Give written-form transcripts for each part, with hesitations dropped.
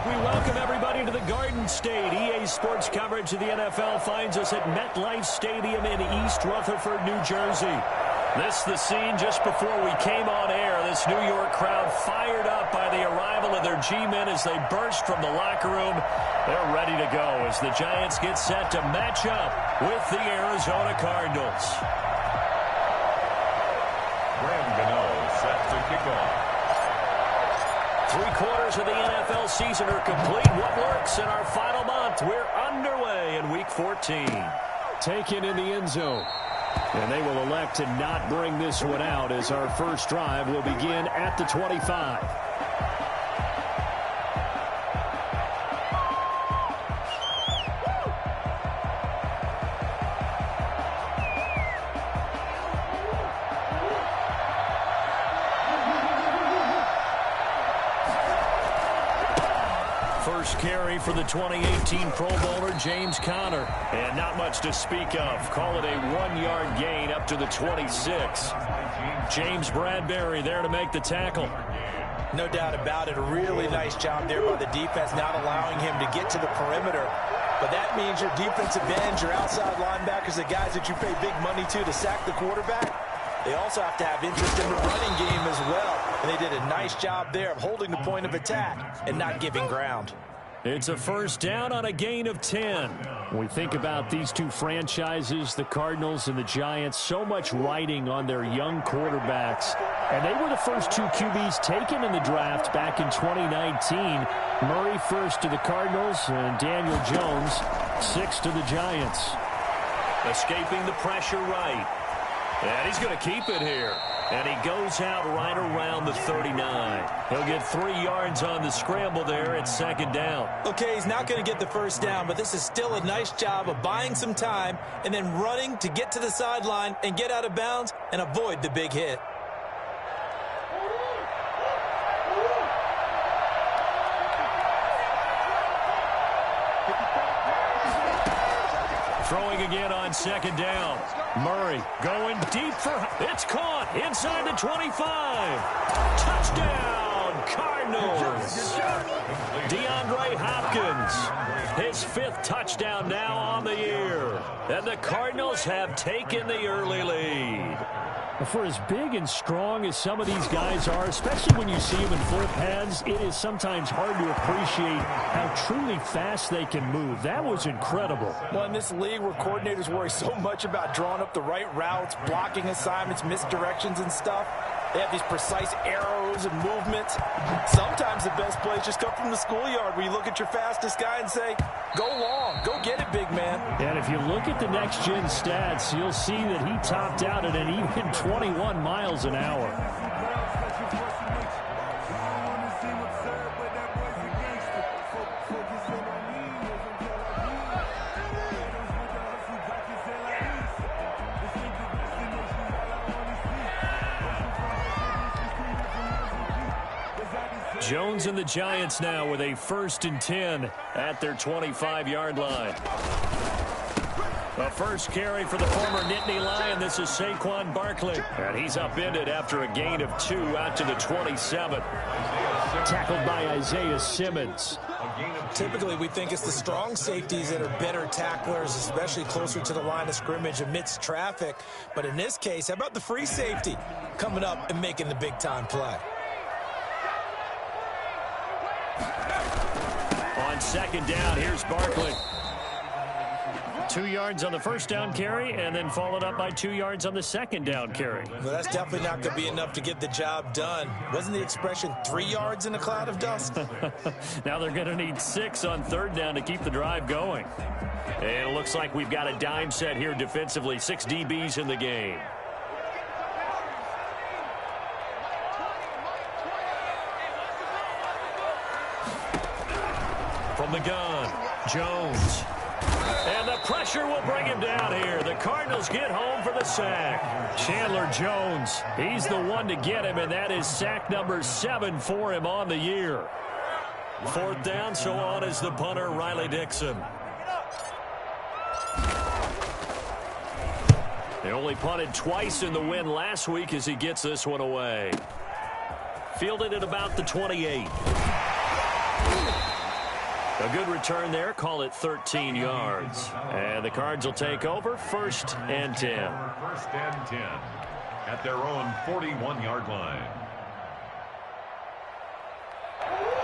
We welcome everybody to the Garden State. EA Sports coverage of the NFL finds us at MetLife Stadium in East Rutherford, New Jersey. This the scene just before we came on air. This New York crowd fired up by the arrival of their G-men as they burst from the locker room. They're ready to go as the Giants get set to match up with the Arizona Cardinals. Graham Gano set to kick off. 3/4 of the NFL season are complete. What works in our final month? We're underway in Week 14. Taken in the end zone. And they will elect to not bring this one out as our first drive will begin at the 25. First carry for the 2018 Pro Bowler, James Conner. And not much to speak of. Call it a 1-yard gain up to the 26. James Bradbury there to make the tackle. No doubt about it. A really nice job there by the defense, not allowing him to get to the perimeter. But that means your defensive ends, your outside linebackers, the guys that you pay big money to sack the quarterback, they also have to have interest in the running game as well. And they did a nice job there of holding the point of attack and not giving ground. It's a first down on a gain of 10. When we think about these two franchises, the Cardinals and the Giants, so much riding on their young quarterbacks. And they were the first two QBs taken in the draft back in 2019. Murray first to the Cardinals and Daniel Jones sixth to the Giants. Escaping the pressure right. And he's going to keep it here. And he goes out right around the 39. He'll get 3 yards on the scramble there at second down. Okay, he's not going to get the first down, but this is still a nice job of buying some time and then running to get to the sideline and get out of bounds and avoid the big hit. Throwing again on second down. Murray going deep for... It's caught inside the 25. Touchdown, Cardinals. DeAndre Hopkins, his 5th touchdown now on the year. And the Cardinals have taken the early lead. For as big and strong as some of these guys are, especially when you see them in full pads, it is sometimes hard to appreciate how truly fast they can move. That was incredible. Well, in this league where coordinators worry so much about drawing up the right routes, blocking assignments, misdirections and stuff, they have these precise arrows and movements. Sometimes the best plays just come from the schoolyard where you look at your fastest guy and say, go long, go get it, big man. And if you look at the next-gen stats, you'll see that he topped out at an even 21 miles an hour. Jones and the Giants now with a 1st and 10 at their 25-yard line. The first carry for the former Nittany Lion. This is Saquon Barkley. And he's upended after a gain of 2 out to the 27. Tackled by Isaiah Simmons. Typically, we think it's the strong safeties that are better tacklers, especially closer to the line of scrimmage amidst traffic. But in this case, how about the free safety coming up and making the big-time play? On second down, here's Barkley. 2 yards on the first down carry, and then followed up by 2 yards on the second down carry. Well, that's definitely not going to be enough to get the job done. Wasn't the expression 3 yards in a cloud of dust? Now they're going to need 6 on third down to keep the drive going. And it looks like we've got a dime set here defensively. 6 DBs in the game. From the gun, Jones. And the pressure will bring him down here. The Cardinals get home for the sack. Chandler Jones, he's the one to get him, and that is sack number 7 for him on the year. 4th down, so on is the punter, Riley Dixon. They only punted twice in the win last week as he gets this one away. Fielded at about the 28. A good return there. Call it 13 yards. And the Cards will take over 1st and 10. 1st and 10 at their own 41-yard line.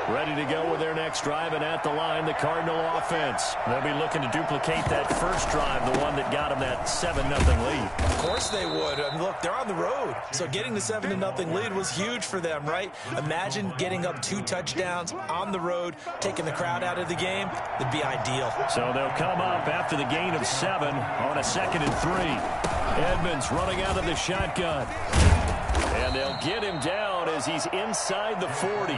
Ready to go with their next drive, and at the line, the Cardinal offense. They'll be looking to duplicate that first drive, the one that got them that 7-0 lead. Of course they would. I mean, look, they're on the road. So getting the 7-0 lead was huge for them, right? Imagine getting up 2 touchdowns on the road, taking the crowd out of the game. It'd be ideal. So they'll come up after the gain of 7 on a 2nd and 3. Edmonds running out of the shotgun. And they'll get him down as he's inside the 40.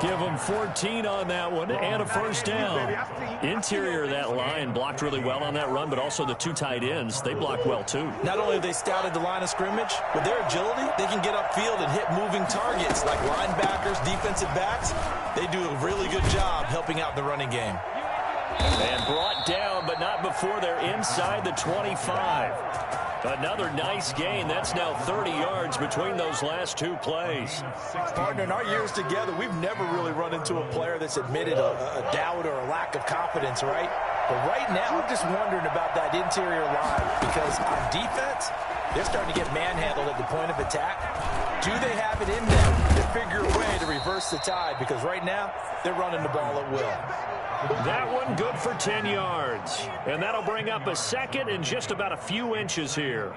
Give him 14 on that one and a first down. Interior of that line blocked really well on that run, but also the 2 tight ends, they blocked well too. Not only have they scouted the line of scrimmage, with their agility, they can get upfield and hit moving targets like linebackers, defensive backs. They do a really good job helping out the running game. And brought down, but not before they're inside the 25. Another nice gain. That's now 30 yards between those last 2 plays. Partner, in our years together, we've never really run into a player that's admitted a doubt or a lack of confidence, right? But right now, I'm just wondering about that interior line because on defense, they're starting to get manhandled at the point of attack. Do they have it in them to figure a way to reverse the tide? Because right now, they're running the ball at will. That one good for 10 yards. And that'll bring up a 2nd and just about a few inches here.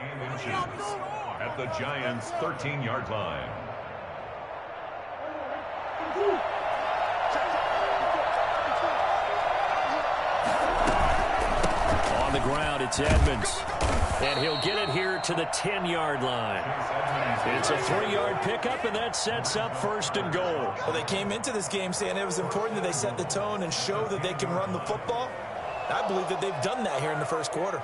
At the Giants' 13-yard line. On the ground, it's Edmonds. And he'll get it here to the 10-yard line. It's a 3-yard pickup, and that sets up 1st and goal. Well, they came into this game saying it was important that they set the tone and show that they can run the football. I believe that they've done that here in the 1st quarter.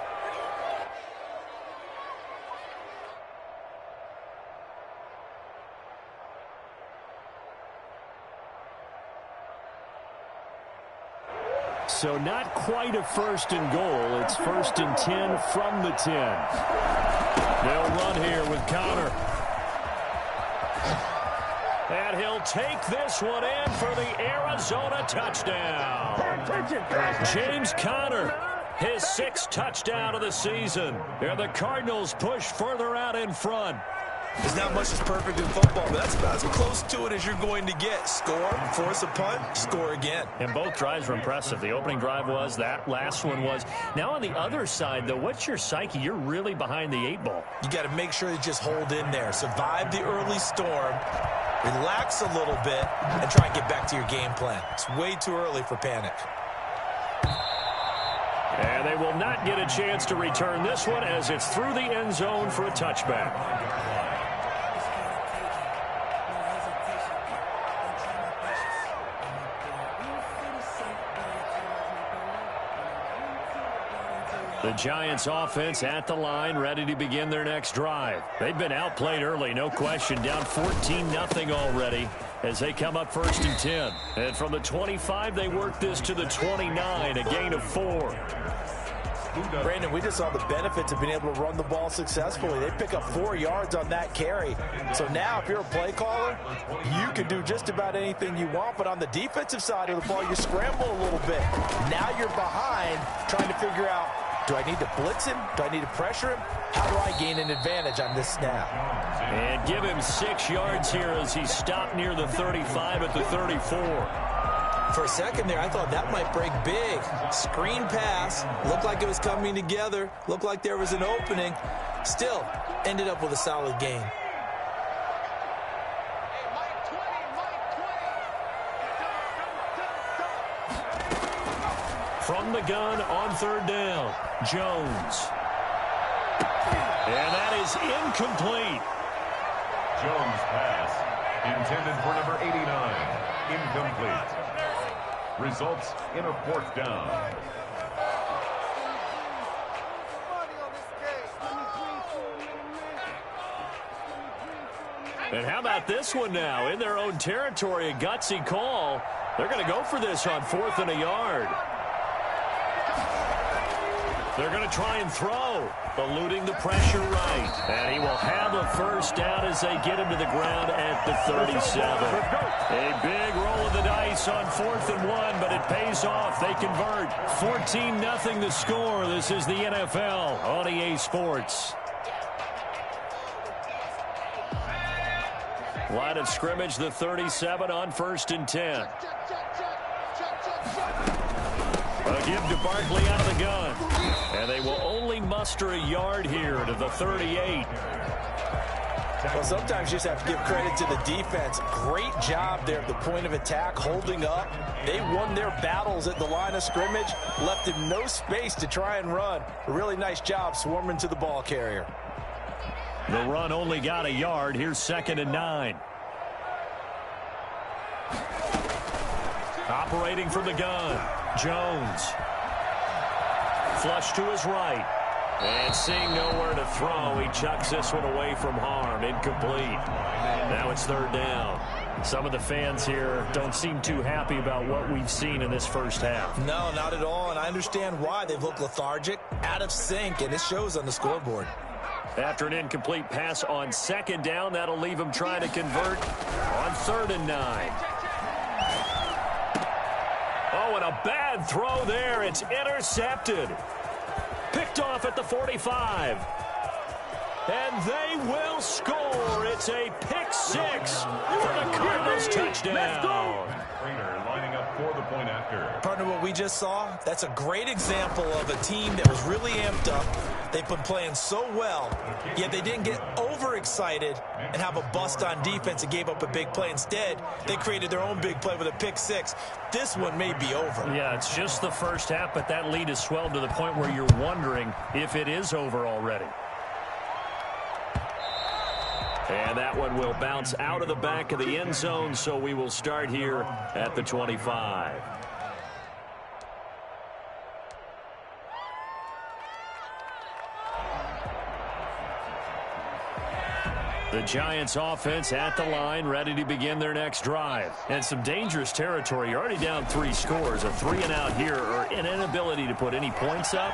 So not quite a 1st and goal. It's 1st and 10 from the 10. They'll run here with Connor. And he'll take this one in for the Arizona touchdown. James Conner, his 6th touchdown of the season. And the Cardinals push further out in front. There's not much that's perfect in football, but that's about as close to it as you're going to get. Score, force a punt, score again. And both drives were impressive. The opening drive was, that last one was. Now on the other side, though, what's your psyche? You're really behind the 8 ball. You got to make sure you just hold in there. Survive the early storm, relax a little bit, and try and get back to your game plan. It's way too early for panic. And they will not get a chance to return this one as it's through the end zone for a touchback. The Giants offense at the line, ready to begin their next drive. They've been outplayed early, no question, down 14-0 already as they come up 1st and 10. And from the 25, they work this to the 29, a gain of 4. Brandon, we just saw the benefits of being able to run the ball successfully. They pick up 4 yards on that carry. So now if you're a play caller, you can do just about anything you want. But on the defensive side of the ball, you scramble a little bit. Now you're behind trying to figure out, do I need to blitz him? Do I need to pressure him? How do I gain an advantage on this snap? And give him 6 yards here as he stopped near the 35 at the 34. For a second there, I thought that might break big. Screen pass. Looked like it was coming together. Looked like there was an opening. Still, ended up with a solid gain. From the gun on 3rd down, Jones. And that is incomplete. Jones' pass intended for number 89. Incomplete. Results in a 4th down. And how about this one now? In their own territory, a gutsy call. They're going to go for this on 4th and a yard. They're going to try and throw, eluding the pressure right. And he will have a first down as they get him to the ground at the 37. A big roll of the dice this on 4th and 1, but it pays off. They convert. 14-0 the score. This is the NFL on EA Sports. Line of scrimmage, the 37 on 1st and 10. A give to Barkley out of the gun. And they will only muster a yard here to the 38. Well, sometimes you just have to give credit to the defense. Great job there at the point of attack, holding up. They won their battles at the line of scrimmage, left him no space to try and run. A really nice job swarming to the ball carrier. The run only got a yard. Here's 2nd and 9. Operating from the gun, Jones. Flush to his right. And seeing nowhere to throw, he chucks this one away from harm. Incomplete. Now it's 3rd down. Some of the fans here don't seem too happy about what we've seen in this first half. No, not at all, and I understand why. They've looked lethargic, out of sync, and it shows on the scoreboard. After an incomplete pass on 2nd down, that'll leave him trying to convert on 3rd and 9. Oh, and a bad throw there. It's intercepted. Picked off at the 45. And they will score. It's a pick 6 for the Cardinals touchdown. Lining up for the point after. Partner, what we just saw, that's a great example of a team that was really amped up. They've been playing so well, yet they didn't get overexcited and have a bust on defense and gave up a big play. Instead, they created their own big play with a pick 6. This one may be over. Yeah, it's just the first half, but that lead has swelled to the point where you're wondering if it is over already. And that one will bounce out of the back of the end zone, so we will start here at the 25. The Giants offense at the line, ready to begin their next drive. And some dangerous territory. You're already down 3 scores. A 3-and-out here, or an inability to put any points up.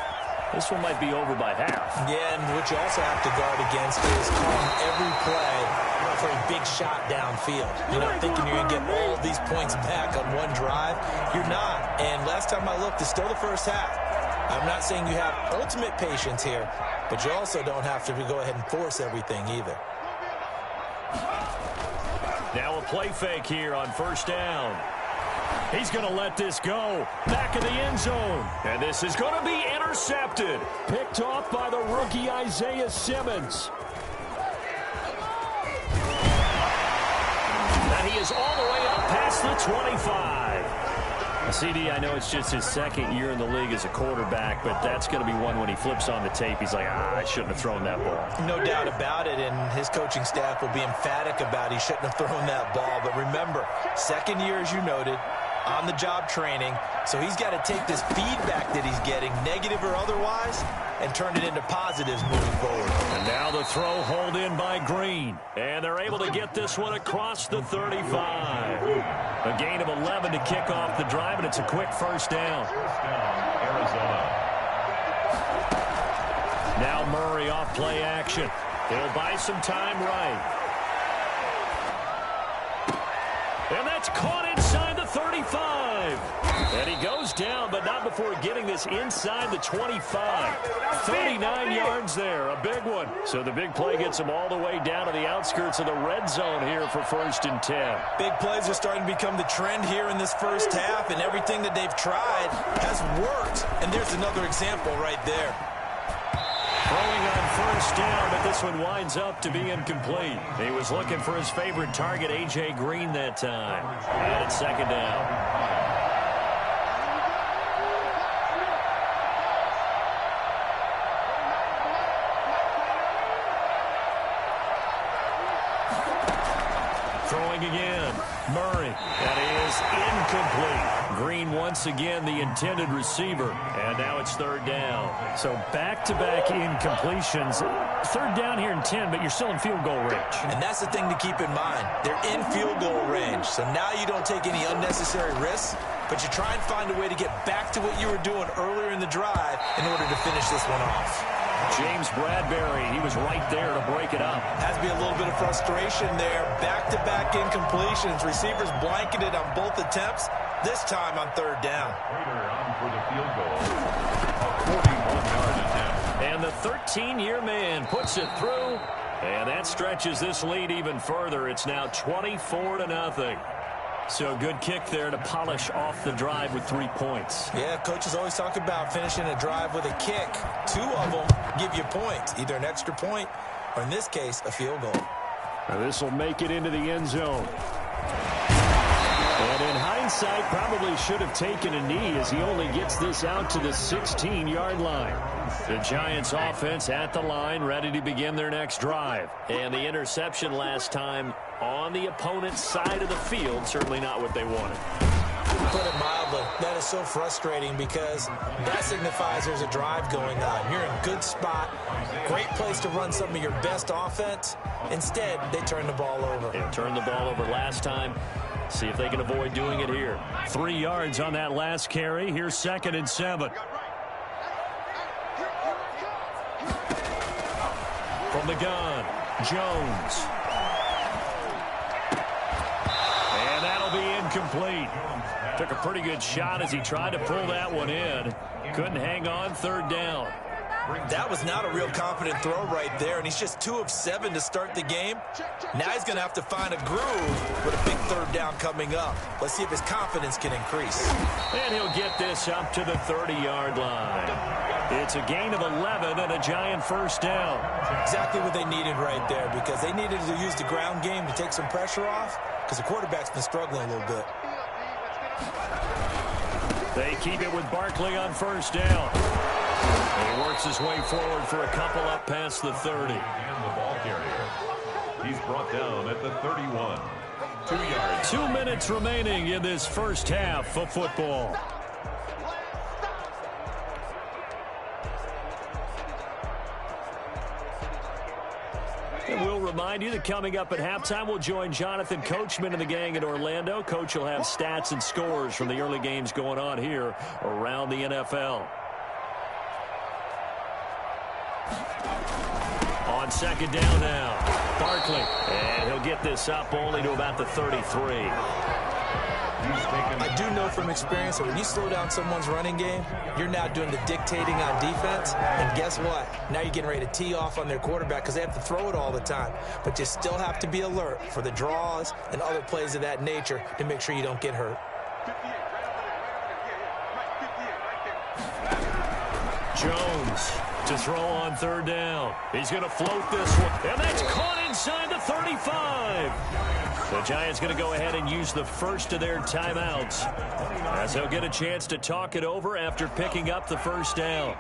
This one might be over by half. Yeah, and what you also have to guard against is calling every play for a big shot downfield. You're not thinking you're going to get all of these points back on one drive. You're not. And last time I looked, it's still the first half. I'm not saying you have ultimate patience here, but you also don't have to go ahead and force everything either. Now a play fake here on 1st down. He's going to let this go. Back in the end zone. And this is going to be intercepted. Picked off by the rookie Isaiah Simmons. And he is all the way up past the 25. CD, I know it's just his 2nd year in the league as a quarterback, but that's going to be one when he flips on the tape. He's like, I shouldn't have thrown that ball. No doubt about it, and his coaching staff will be emphatic about he shouldn't have thrown that ball. But remember, 2nd year, as you noted, on-the-job training, so he's got to take this feedback that he's getting, negative or otherwise, and turn it into positives moving forward. And now the throw hauled in by Green. And they're able to get this one across the 35. A gain of 11 to kick off the drive, and it's a quick 1st down. Arizona. Now Murray off play action. He'll buy some time right. And that's caught inside the 35. And he goes down, but not before getting this inside the 25. 39 yards there, a big one. So the big play gets him all the way down to the outskirts of the red zone here for 1st and 10. Big plays are starting to become the trend here in this first half, and everything that they've tried has worked. And there's another example right there. Throwing on 1st down, but this one winds up to be incomplete. He was looking for his favorite target, A.J. Green, that time. And it's 2nd down. Throwing again. Murray. That is incomplete. Green once again the intended receiver. And now it's 3rd down. So back-to-back incompletions. 3rd down here in 10, but you're still in field goal range. And that's the thing to keep in mind. They're in field goal range. So now you don't take any unnecessary risks, but you try and find a way to get back to what you were doing earlier in the drive in order to finish this one off. James Bradbury, he was right there to break it up. Has to be a little bit of frustration there. Back-to-back incompletions. Receivers blanketed on both attempts, this time on third down. Rader on for the field goal. A 41-yard attempt. And the 13-year man puts it through, and that stretches this lead even further. It's now 24-0. So good kick there to polish off the drive with 3 points. Yeah, coaches always talk about finishing a drive with a kick. 2 of them give you points, either an extra point or, in this case, a field goal. Now this will make it into the end zone. And in hindsight, probably should have taken a knee as he only gets this out to the 16-yard line. The Giants offense at the line, ready to begin their next drive. And the interception last time on the opponent's side of the field, certainly not what they wanted. Put it mildly, that is so frustrating because that signifies there's a drive going on. You're in a good spot, great place to run some of your best offense. Instead, they turn the ball over. They turned the ball over last time. See if they can avoid doing it here. 3 yards on that last carry. Here's 2nd and 7. From the gun, Jones. And that'll be incomplete. Took a pretty good shot as he tried to pull that one in. Couldn't hang on, 3rd down. That was not a real confident throw right there, and he's just 2 of 7 to start the game. Now he's going to have to find a groove with a big 3rd down coming up. Let's see if his confidence can increase. And he'll get this up to the 30-yard line. It's a gain of 11 and a Giant 1st down. Exactly what they needed right there, because they needed to use the ground game to take some pressure off, because the quarterback's been struggling a little bit. They keep it with Barkley on 1st down. He works his way forward for a couple up past the 30. And the ball carrier. He's brought down at the 31. 2 yards. 2 minutes remaining in this first half of football. And we'll remind you that coming up at halftime, we'll join Jonathan Coachman and the gang in Orlando. Coach will have stats and scores from the early games going on here around the NFL. On 2nd down now, Barkley. And he'll get this up only to about the 33. I do know from experience that when you slow down someone's running game, you're now doing the dictating on defense. And guess what? Now you're getting ready to tee off on their quarterback because they have to throw it all the time. But you still have to be alert for the draws and other plays of that nature to make sure you don't get hurt. Jones to throw on 3rd down. He's going to float this one. And that's caught inside the 35. The Giants going to go ahead and use the first of their timeouts, as they'll get a chance to talk it over after picking up the 1st down.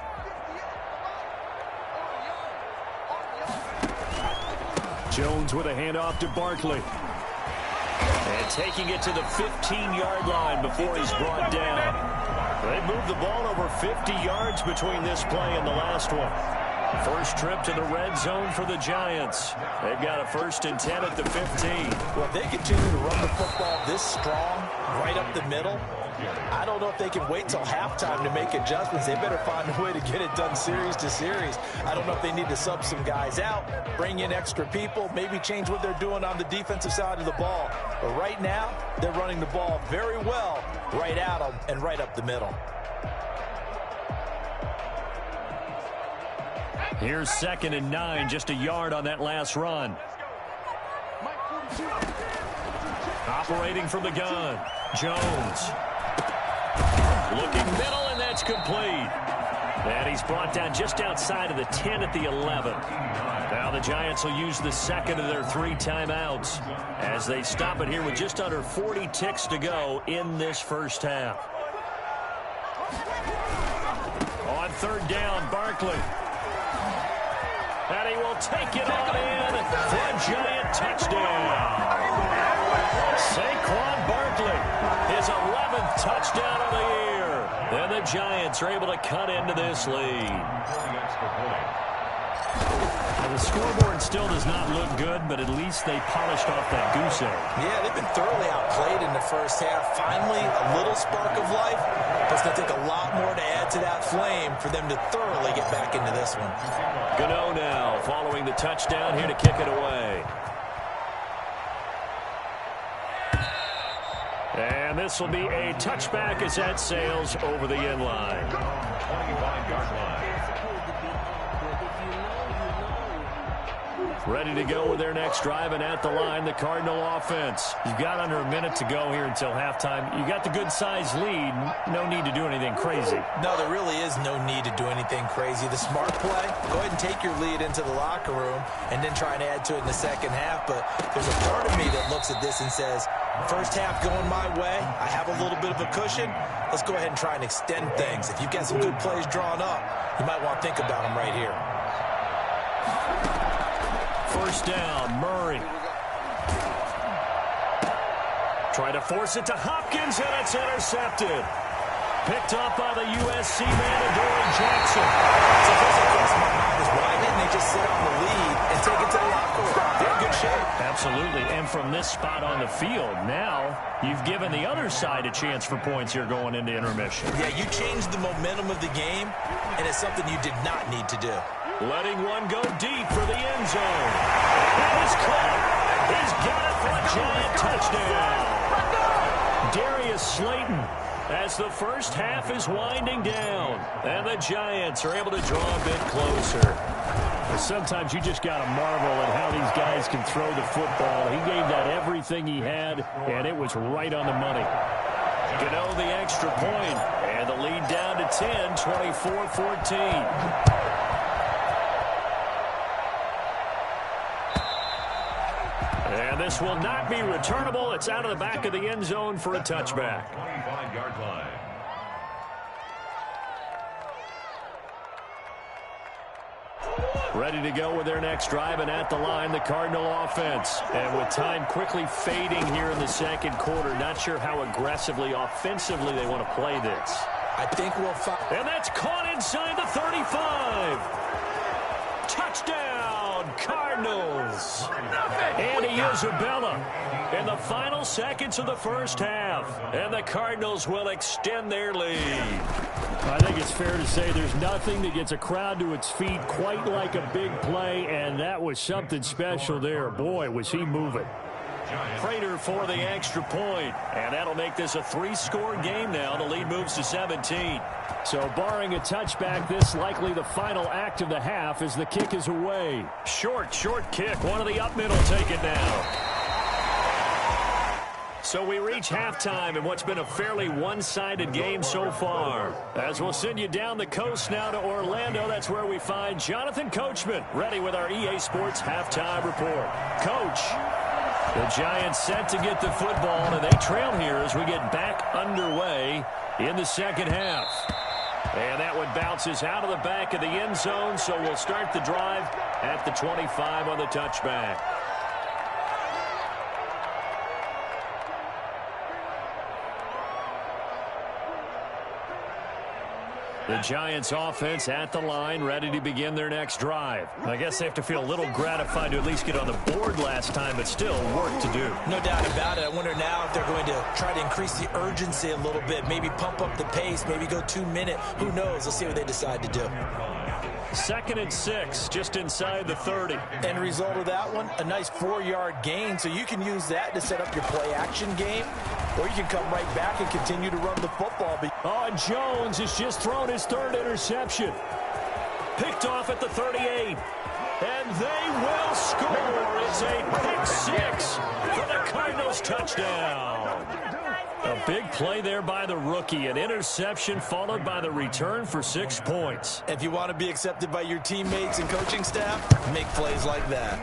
Jones with a handoff to Barkley. And taking it to the 15-yard line before he's brought down. They moved the ball over 50 yards between this play and the last one. First trip to the red zone for the Giants. They've got a 1st and 10 at the 15. Well, if they continue to run the football this strong, right up the middle, I don't know if they can wait till halftime to make adjustments. They better find a way to get it done series to series. I don't know if they need to sub some guys out, bring in extra people, maybe change what they're doing on the defensive side of the ball. But right now, they're running the ball very well right at them and right up the middle. Here's 2nd and 9, just a yard on that last run. Operating from the gun, Jones. Looking middle, and that's complete. And he's brought down just outside of the 10 at the 11. Now the Giants will use the 2nd of their 3 timeouts as they stop it here with just under 40 ticks to go in this first half. On 3rd down, Barkley. And he will take it on in for a Giant touchdown. Saquon Barkley, his 11th touchdown of the year. And the Giants are able to cut into this lead. Well, the scoreboard still does not look good, but at least they polished off that goose egg. Yeah, they've been thoroughly outplayed in the first half. Finally, a little spark of life, but it's going to take a lot more to add to that flame for them to thoroughly get back into this one. Gano now following the touchdown here to kick it away. And this will be a touchback as that sails over the end line. 25-yard line. Ready to go with their next drive, and at the line, the Cardinal offense. You've got under a minute to go here until halftime. You got the good-sized lead. No need to do anything crazy. No, there really is no need to do anything crazy. The smart play, go ahead and take your lead into the locker room and then try and add to it in the second half. But there's a part of me that looks at this and says, first half going my way, I have a little bit of a cushion. Let's go ahead and try and extend things. If you've got some good plays drawn up, you might want to think about them right here. First down, Murray. Try to force it to Hopkins, and it's intercepted. Picked up by the USC man, Adoree Jackson. So first of all, my mind is why didn't they just sit on the lead and take it to the locker room? They're in good shape. Absolutely, and from this spot on the field, now you've given the other side a chance for points here going into intermission. Yeah, you changed the momentum of the game, and it's something you did not need to do. Letting one go deep for the end zone. That is caught. He's got it for a giant touchdown. Darius Slayton, as the first half is winding down, and the Giants are able to draw a bit closer. Sometimes you just got to marvel at how these guys can throw the football. He gave that everything he had, and it was right on the money. Gano the extra point, and the lead down to 10, 24-14. And this will not be returnable. It's out of the back of the end zone for a touchback. 25-yard line. Ready to go with their next drive, and at the line, the Cardinal offense. And with time quickly fading here in the second quarter, not sure how aggressively, offensively they want to play this. I think we'll find. And that's caught inside the 35. Touchdown, Cardinals. Andy Isabella in the final seconds of the first half. And the Cardinals will extend their lead. I think it's fair to say there's nothing that gets a crowd to its feet quite like a big play, and that was something special there. Boy, was he moving. Prater for the extra point, and that'll make this a 3-score game now. The lead moves to 17. So barring a touchback, this likely the final act of the half as the kick is away. Short kick. One of the up middle take it now. So we reach halftime in what's been a fairly one-sided game so far. As we'll send you down the coast now to Orlando, that's where we find Jonathan Coachman, ready with our EA Sports halftime report. Coach, the Giants set to get the football, and they trail here as we get back underway in the second half. And that one bounces out of the back of the end zone, so we'll start the drive at the 25 on the touchback. The Giants offense at the line, ready to begin their next drive. I guess they have to feel a little gratified to at least get on the board last time, but still work to do. No doubt about it. I wonder now if they're going to try to increase the urgency a little bit, maybe pump up the pace, maybe go 2 minute. Who knows? Let's see what they decide to do. 2nd and 6, just inside the 30. End result of that one, a nice 4-yard gain, so you can use that to set up your play-action game, or you can come right back and continue to run the football. Oh, Jones has just thrown his 3rd interception. Picked off at the 38. And they will score. It's a pick 6 for the Cardinals touchdown. A big play there by the rookie. An interception followed by the return for 6 points. If you want to be accepted by your teammates and coaching staff, make plays like that.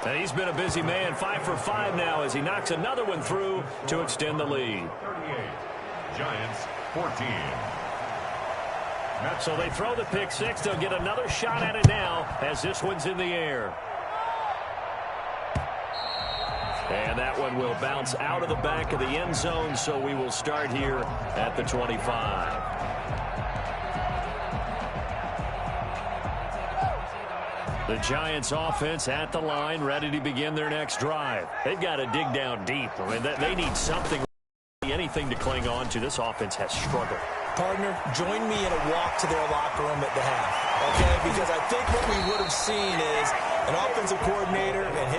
And he's been a busy man, 5 for 5 now as he knocks another one through to extend the lead. 38. Giants 14. So they throw the pick 6. They'll get another shot at it now as this one's in the air. And that one will bounce out of the back of the end zone, so we will start here at the 25. The Giants offense at the line, ready to begin their next drive. They've got to dig down deep. I mean, they need something, anything to cling on to. This offense has struggled. Partner, join me in a walk to their locker room at the half, okay? Because I think what we would have seen is an offensive coordinator and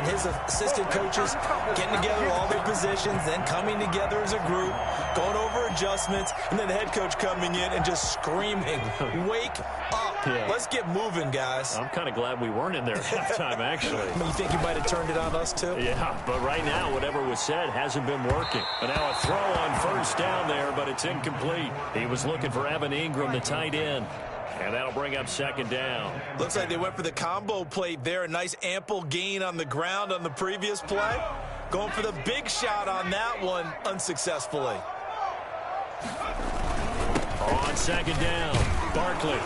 his assistant coaches getting together all their positions, then coming together as a group, going over adjustments, and then the head coach coming in and just screaming, "Wake up. Yeah. Let's get moving, guys." I'm kind of glad we weren't in there at halftime, actually. I mean, you think you might have turned it on us, too? Yeah, but right now, whatever was said hasn't been working. But now a throw on first down there, but it's incomplete. He was looking for Evan Ingram, the tight end. And that'll bring up second down. Looks like they went for the combo plate there. A nice ample gain on the ground on the previous play. Going for the big shot on that one unsuccessfully. On second down, Barkley.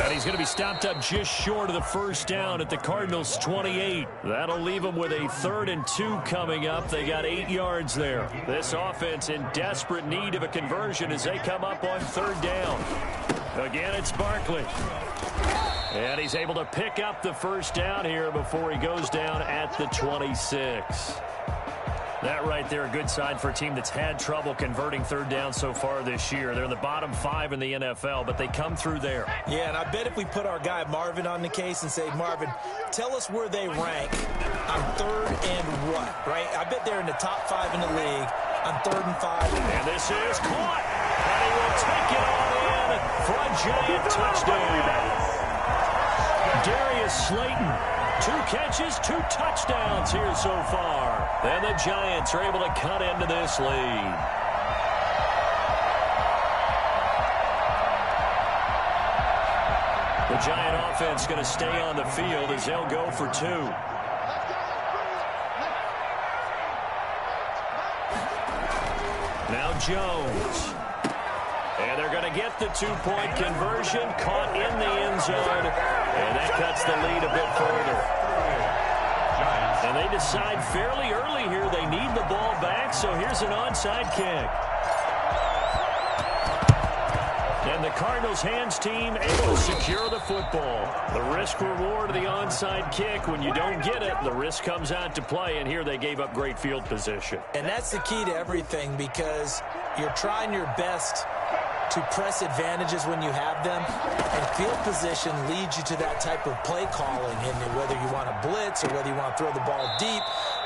And he's going to be stopped up just short of the first down at the Cardinals' 28. That'll leave them with a 3rd and 2 coming up. They got 8 yards there. This offense in desperate need of a conversion as they come up on 3rd down. Again, it's Barkley. And he's able to pick up the first down here before he goes down at the 26. That right there, a good sign for a team that's had trouble converting 3rd down so far this year. They're in the bottom 5 in the NFL, but they come through there. Yeah, and I bet if we put our guy Marvin on the case and say, "Marvin, tell us where they rank on 3rd and what," right? I bet they're in the top 5 in the league on 3rd and 5. And this is caught. And he will take it all in for a Giant touchdown. Darius Slayton, 2 catches, 2 touchdowns here so far. And the Giants are able to cut into this lead. The Giant offense going to stay on the field as they'll go for 2. Now Jones. And they're going to get the 2-point conversion, caught in the end zone, and that cuts the lead a bit further. And they decide fairly early here they need the ball back, so here's an onside kick. And the Cardinals' hands team able to secure the football. The risk-reward of the onside kick, when you don't get it, the risk comes out to play, and here they gave up great field position. And that's the key to everything, because you're trying your best to press advantages when you have them, and field position leads you to that type of play calling, and whether you want to blitz or whether you want to throw the ball deep,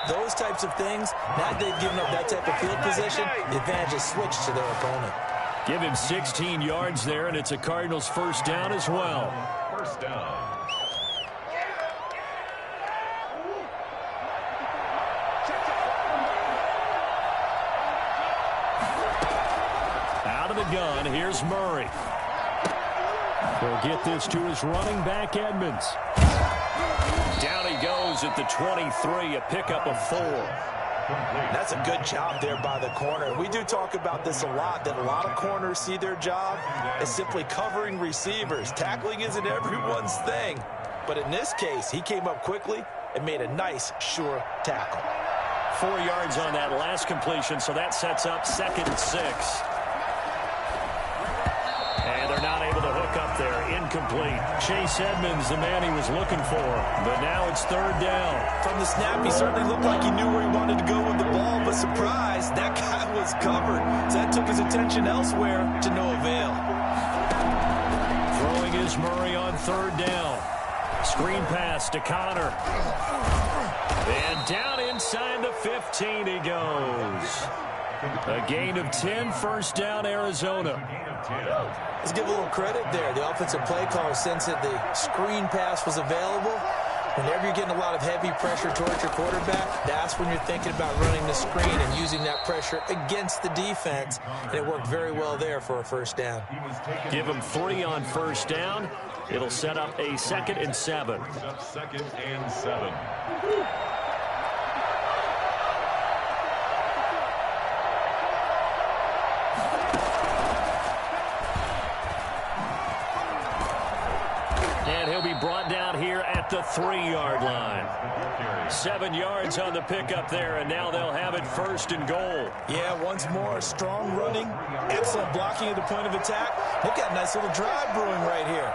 those types of things. Now that they've given up that type of field position, the advantage is switched to their opponent. Give him 16 yards there, and it's a Cardinals first down as well. First down. Out of the gun, here's Murray. He'll get this to his running back, Edmonds. Down he goes at the 23, a pickup of 4. That's a good job there by the corner. We do talk about this a lot, that a lot of corners see their job as simply covering receivers. Tackling isn't everyone's thing. But in this case, he came up quickly and made a nice, sure tackle. 4 yards on that last completion, so that sets up 2nd and 6. And they're not able to hook up there. Incomplete. Chase Edmonds, the man he was looking for. But now it's 3rd down. From the snap, he certainly looked like he knew where he wanted to go with the ball, but surprise, that guy was covered. So that took his attention elsewhere to no avail. Throwing is Murray on 3rd down. Screen pass to Connor. And down inside the 15 he goes. A gain of 10, first down, Arizona. Let's give a little credit there. The offensive play caller sensed that the screen pass was available. Whenever you're getting a lot of heavy pressure towards your quarterback, that's when you're thinking about running the screen and using that pressure against the defense. And it worked very well there for a first down. Give him 3 on first down. It'll set up a 2nd and 7. 2nd and 7. And he'll be brought down here at the 3-yard line. 7 yards on the pickup there, and now they'll have it 1st and goal. Yeah, once more, strong running, excellent blocking at the point of attack. They've got a nice little drive brewing right here.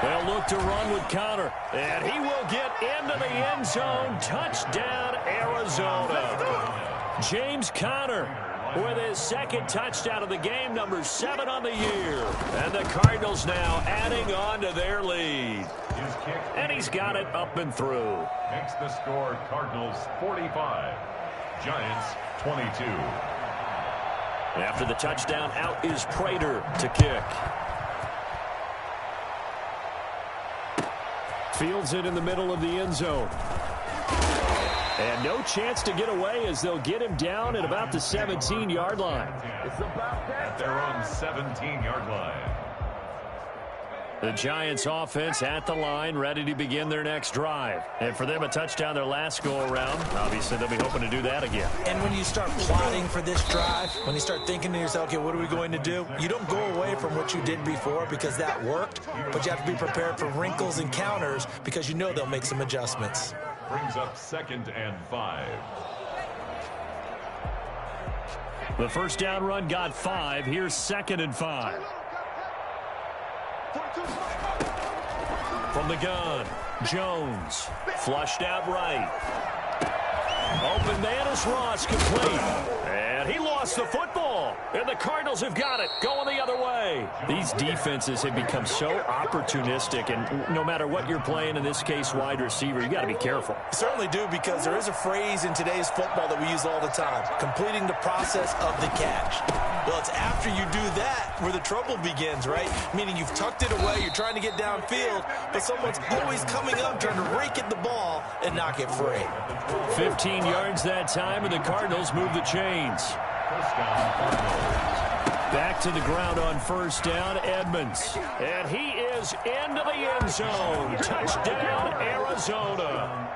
They'll look to run with counter. And he will get into the end zone. Touchdown, Arizona. James Conner with his second touchdown of the game, number 7 on the year. And the Cardinals now adding on to their lead. And he's got it up and through. Makes the score Cardinals 45, Giants 22. After the touchdown, out is Prater to kick. Fields it in the middle of the end zone. And no chance to get away as they'll get him down at about the 17-yard line. At their own 17-yard line. The Giants offense at the line, ready to begin their next drive. And for them, a touchdown their last go-around. Obviously, they'll be hoping to do that again. And when you start plotting for this drive, when you start thinking to yourself, okay, what are we going to do? You don't go away from what you did before because that worked, but you have to be prepared for wrinkles and counters because you know they'll make some adjustments. Brings up 2nd and 5. The first down run got 5. Here's 2nd and 5. From the gun, Jones. Flushed out right. Open man is Ross, complete. And he lost the football. And the Cardinals have got it, going the other way. These defenses have become so opportunistic, and no matter what you're playing, in this case, wide receiver, you got to be careful. Certainly do, because there is a phrase in today's football that we use all the time, completing the process of the catch. Well, it's after you do that where the trouble begins, right? Meaning you've tucked it away, you're trying to get downfield, but someone's always coming up trying to rake at the ball and knock it free. 15 yards that time, and the Cardinals move the chains. First down, Cardinals. Back to the ground on first down, Edmonds. And he is into the end zone. Touchdown, Arizona.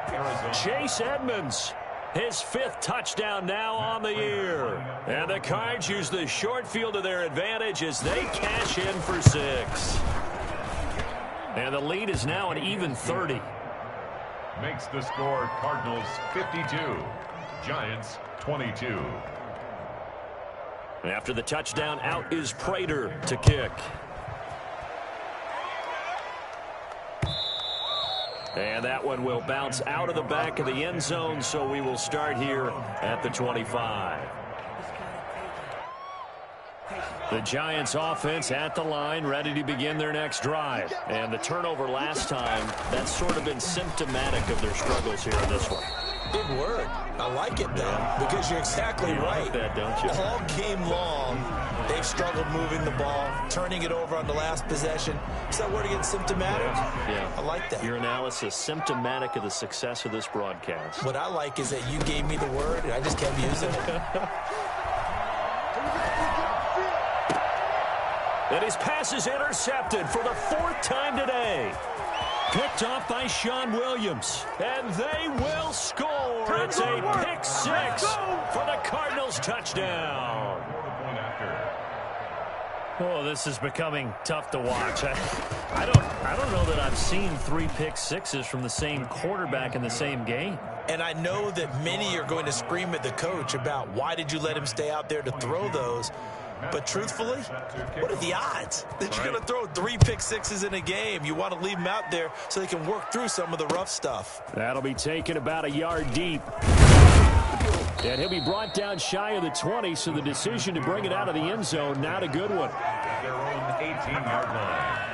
Chase Edmonds, his 5th touchdown now on the year. And the Cards use the short field to their advantage as they cash in for 6. And the lead is now an even 30. Makes the score Cardinals 52, Giants 22. After the touchdown, out is Prater to kick. And that one will bounce out of the back of the end zone, so we will start here at the 25. The Giants offense at the line, ready to begin their next drive. And the turnover last time, that's sort of been symptomatic of their struggles here in this one. Big word. I like it, though, because you're exactly right. Like that, don't you? All game long, they've struggled moving the ball, turning it over on the last possession. Is that word again, symptomatic? Yeah. I like that. Your analysis, symptomatic of the success of this broadcast. What I like is that you gave me the word, and I just kept using it. And his pass is intercepted for the 4th time today. Picked off by Sean Williams. And they will score. It's a pick 6 for the Cardinals touchdown. Oh, this is becoming tough to watch. I don't know that I've seen 3 pick 6s from the same quarterback in the same game. And I know that many are going to scream at the coach about why did you let him stay out there to throw those. But truthfully, what are the odds that you're going to throw 3 pick 6s in a game? You want to leave them out there so they can work through some of the rough stuff. That'll be taken about a yard deep. And he'll be brought down shy of the 20, so the decision to bring it out of the end zone, not a good one. Their own 18-yard line.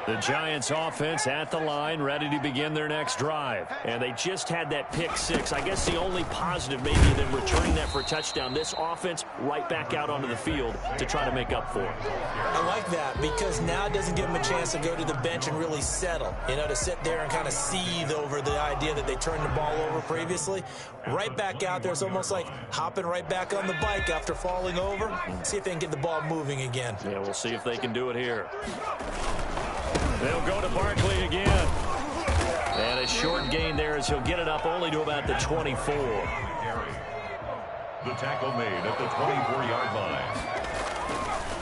The Giants offense at the line, ready to begin their next drive. And they just had that pick 6. I guess the only positive maybe than returning that for a touchdown. This offense right back out onto the field to try to make up for it. I like that because now it doesn't give them a chance to go to the bench and really settle. You know, to sit there and kind of seethe over the idea that they turned the ball over previously. Right back out there. It's almost like hopping right back on the bike after falling over. See if they can get the ball moving again. Yeah, we'll see if they can do it here. They'll go to Barkley again. And a short gain there as he'll get it up only to about the 24. The tackle made at the 24-yard line.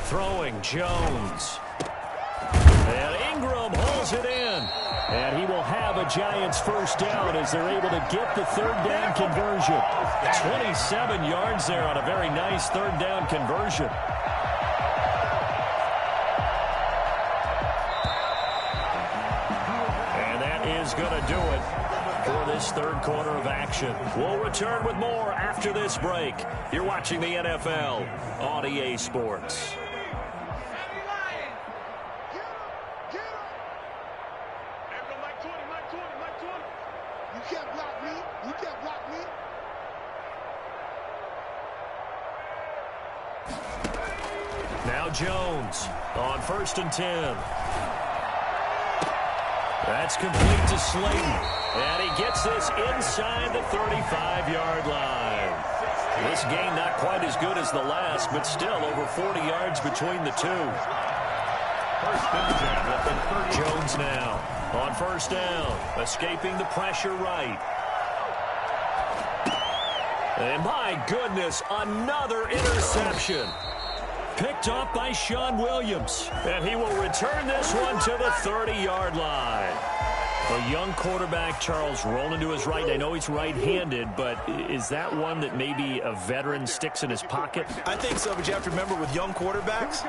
Throwing Jones. And Ingram holds it in. And he will have a Giants first down as they're able to get the third down conversion. 27 yards there on a very nice third down conversion. And that is going to do it for this third quarter of action. We'll return with more after this break. You're watching the NFL on EA Sports. Now Jones on 1st and 10. That's complete to Slayton. And he gets this inside the 35-yard line. This game not quite as good as the last, but still over 40 yards between the two. Jones now on 1st down, escaping the pressure right. And my goodness, another interception. Picked off by Sean Williams. And he will return this one to the 30-yard line. A young quarterback, Charles, rolling to his right. I know he's right-handed, but is that one that maybe a veteran sticks in his pocket? I think so, but you have to remember with young quarterbacks,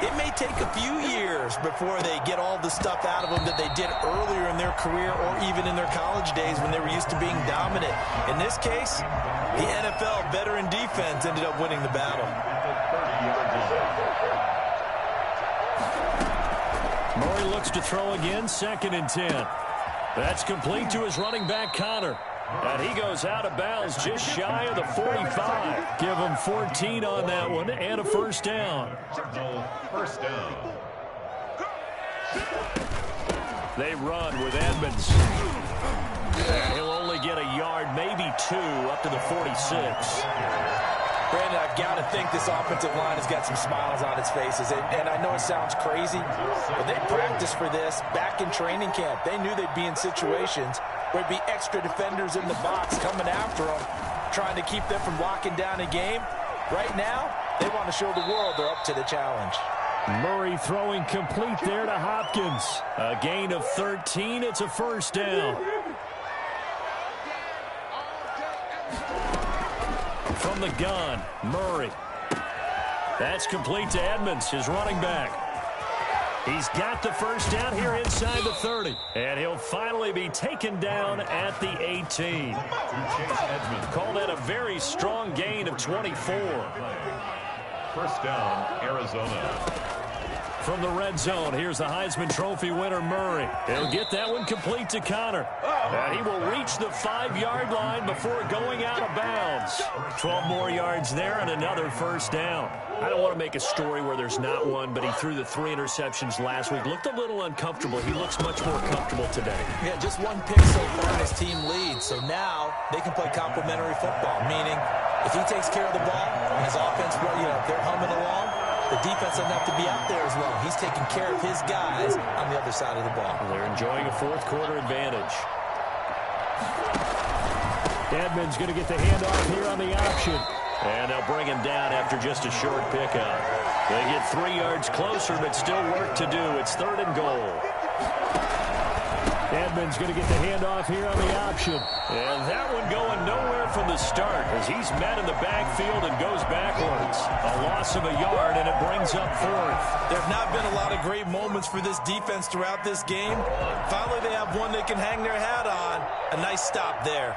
it may take a few years before they get all the stuff out of them that they did earlier in their career or even in their college days when they were used to being dominant. In this case, the NFL veteran defense ended up winning the battle. Murray looks to throw again, 2nd and 10. That's complete to his running back, Connor. And he goes out of bounds just shy of the 45. Give him 14 on that one and a first down. First down. They run with Edmonds. And he'll only get a yard, maybe 2, up to the 46. Brandon, I've got to think this offensive line has got some smiles on its faces. And I know it sounds crazy, but they practiced for this back in training camp. They knew they'd be in situations where there'd be extra defenders in the box coming after them, trying to keep them from locking down a game. Right now, they want to show the world they're up to the challenge. Murray throwing complete there to Hopkins. A gain of 13. It's a first down. From the gun, Murray. That's complete to Edmonds, his running back. He's got the first down here inside the 30. And he'll finally be taken down at the 18. Call that a very strong gain of 24. First down, Arizona. From the red zone, here's the Heisman Trophy winner, Murray. He'll get that one complete to Connor. And he will reach the 5-yard line before going out of bounds. 12 more yards there and another first down. I don't want to make a story where there's not one, but he threw the 3 interceptions last week. Looked a little uncomfortable. He looks much more comfortable today. Yeah, just 1 pick so far and his team leads. So now they can play complementary football, meaning if he takes care of the ball and his offense, they're humming along, the defense doesn't have to be out there as well. He's taking care of his guys on the other side of the ball. They're enjoying a fourth-quarter advantage. Edmonds going to get the handoff here on the option. And they'll bring him down after just a short pickup. They get 3 yards closer, but still work to do. It's 3rd and goal. Edmonds going to get the handoff here on the option. And that one going nowhere from the start as he's met in the backfield and goes backwards. A loss of a yard, and it brings up 4th. There have not been a lot of great moments for this defense throughout this game. Finally, they have one they can hang their hat on. A nice stop there.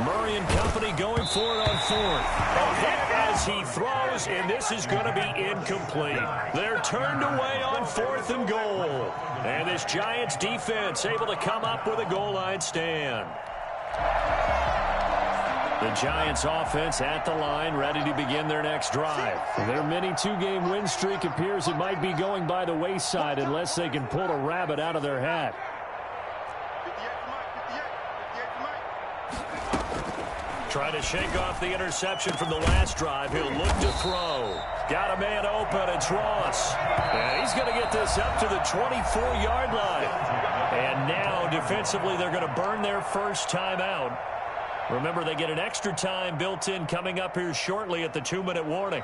Murray and company going for it on 4th. A hit as he throws, and this is going to be incomplete. They're turned away on 4th and goal. And this Giants defense able to come up with a goal line stand. The Giants offense at the line, ready to begin their next drive. Their mini 2-game win streak appears it might be going by the wayside unless they can pull a rabbit out of their hat. Trying to shake off the interception from the last drive. He'll look to throw. Got a man open. It's Ross. And he's going to get this up to the 24-yard line. And now, defensively, they're going to burn their first timeout. Remember, they get an extra time built in coming up here shortly at the 2-minute warning.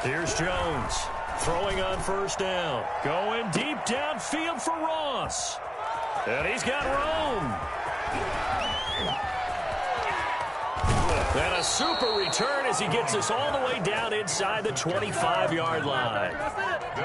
Here's Jones throwing on first down. Going deep downfield for Ross. And he's got Rome. And a super return as he gets us all the way down inside the 25-yard line.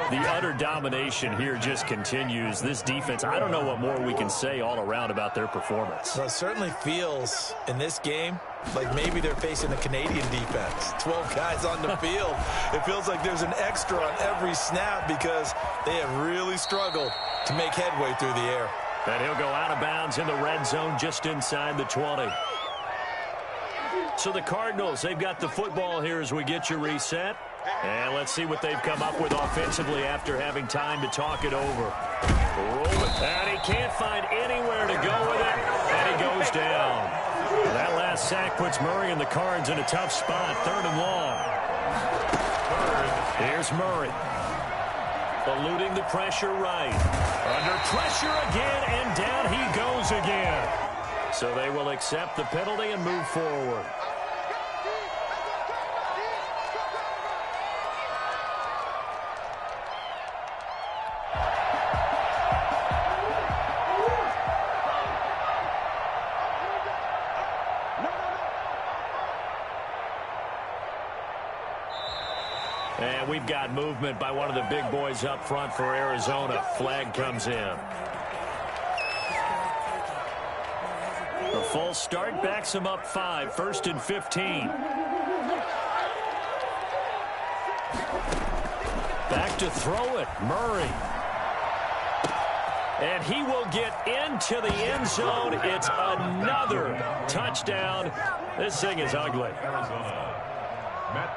The utter domination here just continues. This defense, I don't know what more we can say all around about their performance. Well, it certainly feels in this game like maybe they're facing a Canadian defense. 12 guys on the field. It feels like there's an extra on every snap because they have really struggled to make headway through the air. And he'll go out of bounds in the red zone just inside the 20. So the Cardinals, they've got the football here as we get you reset. And let's see what they've come up with offensively after having time to talk it over. And he can't find anywhere to go with it. And he goes down. That last sack puts Murray and the Cards in a tough spot, 3rd and long. Here's Murray. Eluding the pressure right. Under pressure again, and down he goes again. So they will accept the penalty and move forward. And we've got movement by one of the big boys up front for Arizona. Flag comes in. The full start backs him up 5, 1st and 15. Back to throw it, Murray. And he will get into the end zone. It's another touchdown. This thing is ugly.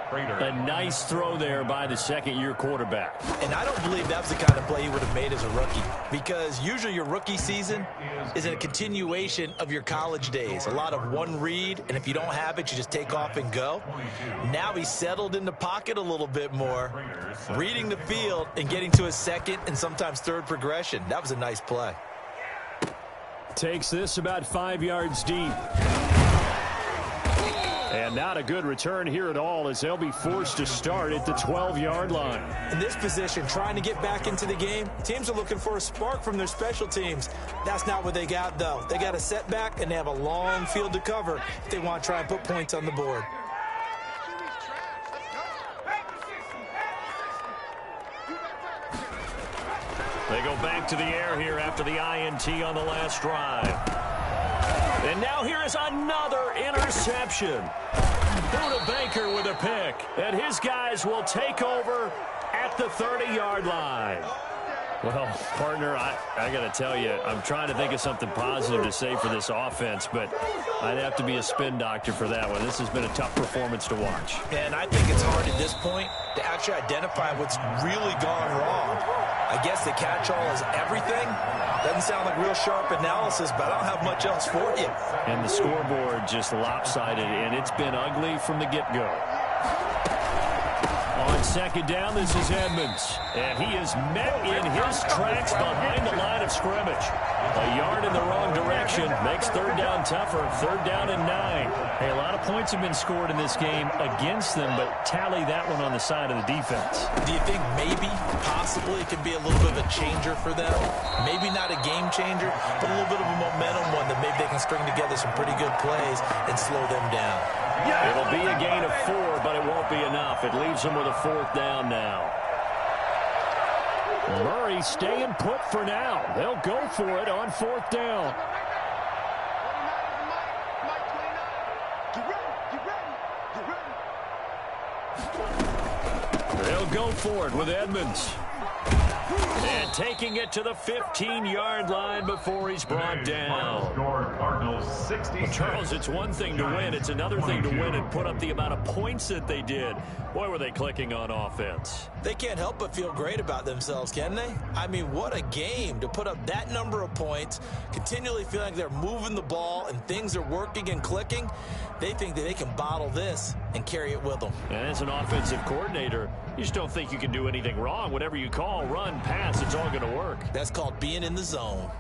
A nice throw there by the second-year quarterback. And I don't believe that was the kind of play he would have made as a rookie, because usually your rookie season is a continuation of your college days. A lot of one read, and if you don't have it, you just take off and go. Now he's settled in the pocket a little bit more, reading the field and getting to his second and sometimes third progression. That was a nice play. Takes this about 5 yards deep. And not a good return here at all as they'll be forced to start at the 12-yard line. In this position, trying to get back into the game, teams are looking for a spark from their special teams. That's not what they got, though. They got a setback, and they have a long field to cover if they want to try and put points on the board. They go back to the air here after the INT on the last drive. And now here is another interception. Buda Baker with a pick. And his guys will take over at the 30-yard line. Well, partner, I got to tell you, I'm trying to think of something positive to say for this offense, but I'd have to be a spin doctor for that one. This has been a tough performance to watch. And I think it's hard at this point to actually identify what's really gone wrong. I guess the catch-all is everything. Doesn't sound like real sharp analysis, but I don't have much else for you. And the scoreboard just lopsided, and it's been ugly from the get-go. On second down, this is Edmonds. And he is met in his tracks behind the line of scrimmage. A yard in the wrong direction makes third down tougher. 3rd down and 9. Hey, a lot of points have been scored in this game against them, but tally that one on the side of the defense. Do you think maybe, possibly, it could be a little bit of a changer for them? Maybe not a game changer, but a little bit of a momentum one that maybe they can string together some pretty good plays and slow them down. It'll be a gain of 4, but it won't be enough. It leaves them with a 4th down now. Murray staying put for now. They'll go for it on 4th down. They'll go for it with Edmonds. And taking it to the 15-yard line before he's brought down. Well, Charles, it's one thing to win. It's another thing to win and put up the amount of points that they did. Boy, were they clicking on offense. They can't help but feel great about themselves, can they? I mean, what a game to put up that number of points, continually feeling like they're moving the ball and things are working and clicking. They think that they can bottle this and carry it with them. And as an offensive coordinator, you just don't think you can do anything wrong. Whatever you call, run, pass, it's all going to work. That's called being in the zone.